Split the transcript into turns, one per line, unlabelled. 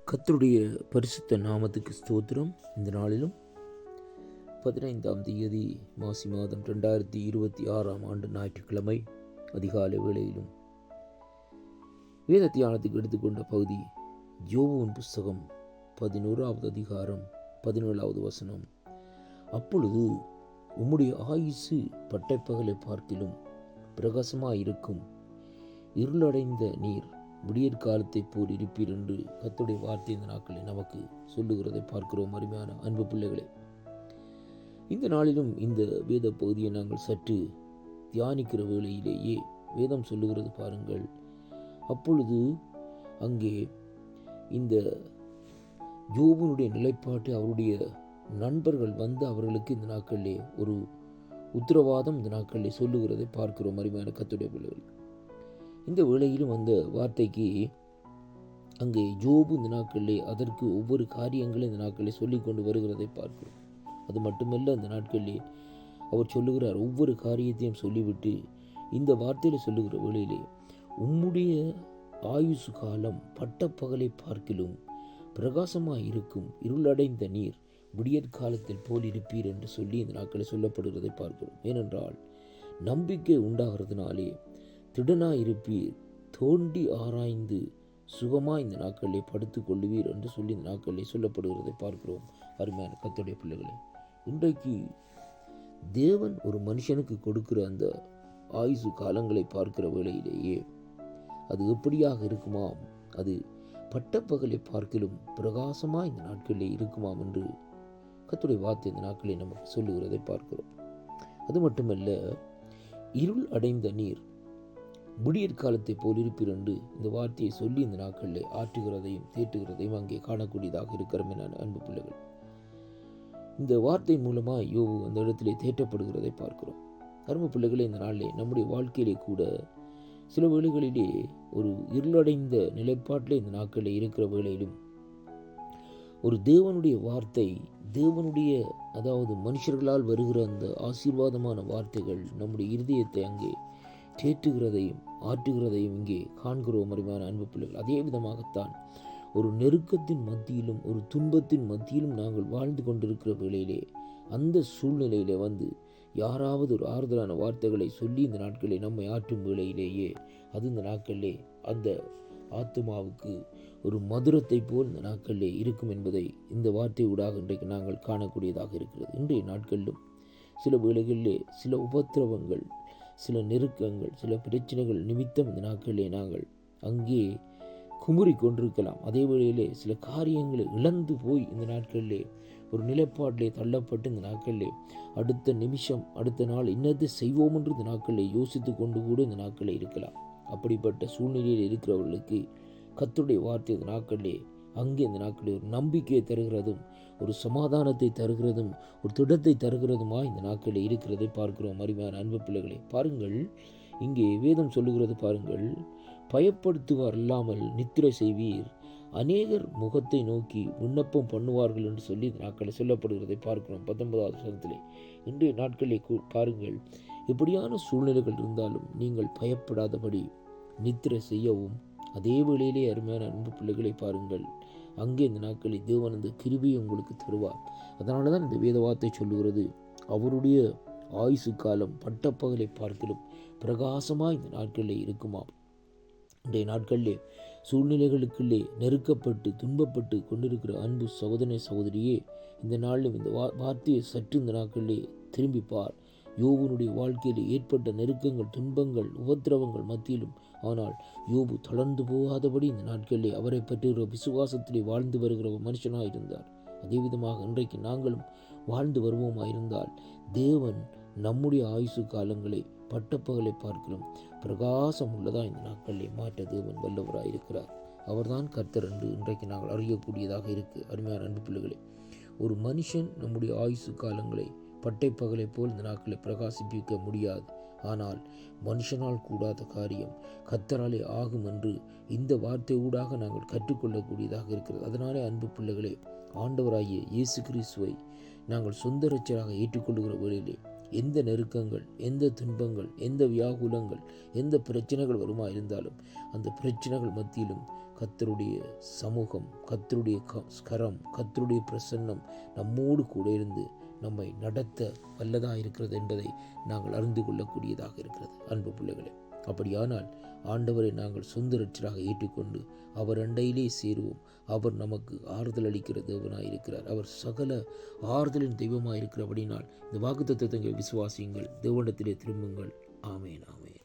கர்த்தருடைய பரிசுத்த நாமத்துக்கு ஸ்தோத்திரம். இந்த நாளிலும் 15ஆம் தேதி மாசி மாதம் 2026 ஞாயிற்றுக்கிழமை அதிகாலை வேளையிலும் வேத தியானத்துக்கு எடுத்துக்கொண்ட பகுதி யோபுவின் புஸ்தகம் 11வது அதிகாரம் 17வது வசனம். அப்பொழுது உம்முடைய ஆயுசு பட்டைப்பகலை பார்க்கிலும் பிரகாசமாயிருக்கும், இருளடைந்த நீர் விடியற்காலத்தை போல் இருப்பீர் என்று கர்த்தருடைய வார்த்தை இந்த நாட்களை நமக்கு சொல்லுகிறதை பார்க்கிறோம். அருமையான அன்பு பிள்ளைகளே, இந்த நாளிலும் இந்த வேத பகுதியை நாங்கள் சற்று தியானிக்கிற வேளையிலேயே வேதம் சொல்லுகிறது பாருங்கள். அப்பொழுது அங்கே இந்த யோபுனுடைய நிலைப்பாட்டை அவருடைய நண்பர்கள் வந்து அவர்களுக்கு இந்த நாட்களிலே ஒரு உத்தரவாதம் இந்த நாட்களிலே சொல்லுகிறதை பார்க்கிறோம். அருமையான கர்த்தருடைய பிள்ளைகள், இந்த வேளையிலும் அந்த வார்த்தைக்கு அங்கே யோபு இந்த நாட்களிலே அதற்கு ஒவ்வொரு காரியங்களும் இந்த நாட்களில் சொல்லிக் கொண்டு வருகிறதை பார்க்கிறோம். அது மட்டுமல்ல, அந்த நாட்களிலே அவர் சொல்லுகிறார், ஒவ்வொரு காரியத்தையும் சொல்லிவிட்டு இந்த வார்த்தையில் சொல்லுகிற வேளையிலே உம்முடைய ஆயுசு காலம் பட்டப்பகலை பார்க்கிலும் பிரகாசமாய் இருக்கும், இருளடைந்த நீர் விடியற்காலத்தில் போல் இருப்பீர் என்று சொல்லி இந்த நாட்களில் சொல்லப்படுகிறதை பார்க்கிறோம். ஏனென்றால் நம்பிக்கை உண்டாகிறதுனாலே திடனாயிருப்பீர், தோண்டி ஆராய்ந்து சுகமாக இந்த நாட்களிலே படுத்துக் கொள்ளுவீர் என்று சொல்லி இந்த நாட்களிலே சொல்லப்படுகிறதை பார்க்கிறோம். அருமையான கர்த்தருடைய பிள்ளைகளே, இன்றைக்கு தேவன் ஒரு மனுஷனுக்கு கொடுக்கிற அந்த ஆயுசு காலங்களை பார்க்கிற வேளையிலேயே அது எப்படியாக இருக்குமாம், அது பட்டப்பகலை பார்க்கிலும் பிரகாசமாக இந்த நாட்களிலே இருக்குமாம் என்று கர்த்தருடைய வார்த்தை இந்த நாட்களிலே நமக்கு சொல்லுகிறதை பார்க்கிறோம். அது மட்டுமல்ல, இருள் அடைந்த நீர் விடியற்காலத்தை போல் இருப்பீர் என்று இந்த வார்த்தையை சொல்லி இந்த நாட்களில் ஆற்றுகிறதையும் தேற்றுகிறதையும் அங்கே காணக்கூடியதாக இருக்கிறோம். என அன்பு பிள்ளைகள், இந்த வார்த்தை மூலமாக யோபு அந்த இடத்திலே தேற்றப்படுகிறதை பார்க்கிறோம். அன்பு பிள்ளைகளே, இந்த நாளிலே நம்முடைய வாழ்க்கையிலே கூட சில வேளைகளிலே ஒரு இருளடைந்த நிலைப்பாட்டிலே இந்த நாட்களில் இருக்கிற வேளையிலும் ஒரு தேவனுடைய வார்த்தை, தேவனுடைய அதாவது மனுஷர்களால் வருகிற அந்த ஆசீர்வாதமான வார்த்தைகள் நம்முடைய இருதயத்தை அங்கே தேற்றுகிறதையும் ஆற்றுகிறதையும் இங்கே காண்கிறோம். அருமையான அன்பு பிள்ளைகள், அதே விதமாகத்தான் ஒரு நெருக்கத்தின் மத்தியிலும் ஒரு துன்பத்தின் மத்தியிலும் நாங்கள் வாழ்ந்து கொண்டிருக்கிற வேளையிலே அந்த சூழ்நிலையிலே வந்து யாராவது ஒரு ஆறுதலான வார்த்தைகளை சொல்லி இந்த நாட்களை நம்மை ஆற்றும் வேளையிலேயே அது இந்த நாட்களிலே அந்த ஆத்துமாவுக்கு ஒரு மதுரத்தை போல் இந்த நாட்களிலே இருக்கும் என்பதை இந்த வார்த்தை ஊடாக இன்றைக்கு நாங்கள் காணக்கூடியதாக இருக்கிறது. இன்றைய நாட்களிலும் சில வேளைகளிலே சில உபத்திரவங்கள், சில நெருக்கங்கள், சில பிரச்சனைகள் நிமித்தம் இந்த நாட்களிலே நாங்கள் அங்கே குமுறி கொண்டிருக்கலாம். அதே வேளையிலே சில காரியங்களை இழந்து போய் இந்த நாட்களிலே ஒரு நிலைப்பாட்டிலே தள்ளப்பட்டு இந்த நாட்களிலே அடுத்த நிமிஷம் அடுத்த நாள் இன்னது செய்வோம் என்று இந்த நாட்களிலே யோசித்து கொண்டு கூட இந்த நாட்களில் இருக்கலாம். அப்படிப்பட்ட சூழ்நிலையில் இருக்கிறவர்களுக்கு கர்த்தருடைய வார்த்தை இந்த நாட்களிலே அங்கே இந்த நாட்களில் ஒரு நம்பிக்கையை தருகிறதும் ஒரு சமாதானத்தை தருகிறதும் ஒரு திடத்தை தருகிறதுமா இந்த நாட்களில் இருக்கிறதை பார்க்கிறோம். அருமையான அன்பு பிள்ளைகளை பாருங்கள், இங்கே வேதம் சொல்லுகிறது பாருங்கள், பயப்படுத்துவார் இல்லாமல் நித்திரை செய்வீர், அநேகர் முகத்தை நோக்கி விண்ணப்பம் பண்ணுவார்கள் என்று சொல்லி இந்த நாட்களில் சொல்லப்படுகிறதை பார்க்கிறோம். 19வது வசனத்திலே இன்றைய நாட்களிலே பாருங்கள், எப்படியான சூழ்நிலைகள் இருந்தாலும் நீங்கள் பயப்படாதபடி நித்திரை செய்யவும், அதே வேளையிலே அருமையான அன்பு பிள்ளைகளை பாருங்கள், அங்கே இந்த நாட்களில் தேவன் அந்த கிருபையை உங்களுக்கு தருவார். அதனால தான் இந்த வேத வார்த்தை சொல்லுகிறது, அவருடைய ஆயுசு காலம் பட்டப்பகலை பார்க்கிலும் பிரகாசமாக இந்த நாட்களிலே இருக்குமாம். இன்றைய நாட்களிலே சூழ்நிலைகளுக்குள்ளே நெருக்கப்பட்டு துன்பப்பட்டு கொண்டிருக்கிற அன்பு சகோதரனே சகோதரியே, இந்த நாளிலும் இந்த வார்த்தையை சற்று இந்த நாட்களிலே திரும்பிப்பார். யோபுனுடைய வாழ்க்கையில் ஏற்பட்ட நெருக்கங்கள், துன்பங்கள், உபத்திரவங்கள் மத்தியிலும் ஆனால் யோபு தளர்ந்து போகாதபடி இந்த நாட்களிலே அவரை பற்றிய விசுவாசத்திலே வாழ்ந்து வருகிற மனுஷனாக இருந்தார். அதே விதமாக இன்றைக்கு நாங்களும் வாழ்ந்து வருவோமாயிருந்தால் தேவன் நம்முடைய ஆயுசு காலங்களை பட்டப்பகலை பார்க்கிறோம் பிரகாசம் உள்ளதாக இந்த நாட்களிலே மாற்ற தேவன் வல்லவராக இருக்கிறார். அவர்தான் கர்த்தர் என்று இன்றைக்கு நாங்கள் அறியக்கூடியதாக இருக்கு. அருமையான அன்பு பிள்ளைகளே, ஒரு மனுஷன் நம்முடைய ஆயுசு காலங்களை பட்டைப்பகலை போல் இந்த நாட்களை பிரகாசிப்பிக்க முடியாது. ஆனால் மனுஷனால் கூடாத காரியம் கர்த்தராலே ஆகும் என்று இந்த வார்த்தை ஊடாக நாங்கள் கற்றுக்கொள்ளக்கூடியதாக இருக்கிறது. அதனாலே அன்பு பிள்ளைகளே, ஆண்டவராகிய இயேசு கிறிஸ்துவை நாங்கள் சொந்த இரட்சகராக ஏற்றுக்கொள்ளுகிற வேளையிலே எந்த நெருக்கங்கள், எந்த துன்பங்கள், எந்த வியாகுலங்கள், எந்த பிரச்சனைகள் வருமா இருந்தாலும் அந்த பிரச்சனைகள் மத்தியிலும் கர்த்தருடைய சமூகம், கர்த்தருடைய கரம், கர்த்தருடைய பிரசன்னம் நம்மோடு கூட இருந்து நம்மை நடத்த வல்லதாக இருக்கிறது என்பதை நாங்கள் அறிந்து கொள்ளக்கூடியதாக இருக்கிறது. அன்பு பிள்ளைகளே, அப்படியானால் ஆண்டவரை நாங்கள் சொந்த இரட்சகராக ஏற்றுக்கொண்டு அவர் அண்டையிலே சேருவோம். அவர் நமக்கு ஆறுதல் அளிக்கிற தேவனாயிருக்கிறார். அவர் சகல ஆறுதலின் தெய்வமாயிருக்கிறபடினால் இந்த வாக்குத்தத்தங்களை விசுவாசியுங்கள், தேவனிடத்திலே திரும்புங்கள். ஆமேன், ஆமேன்.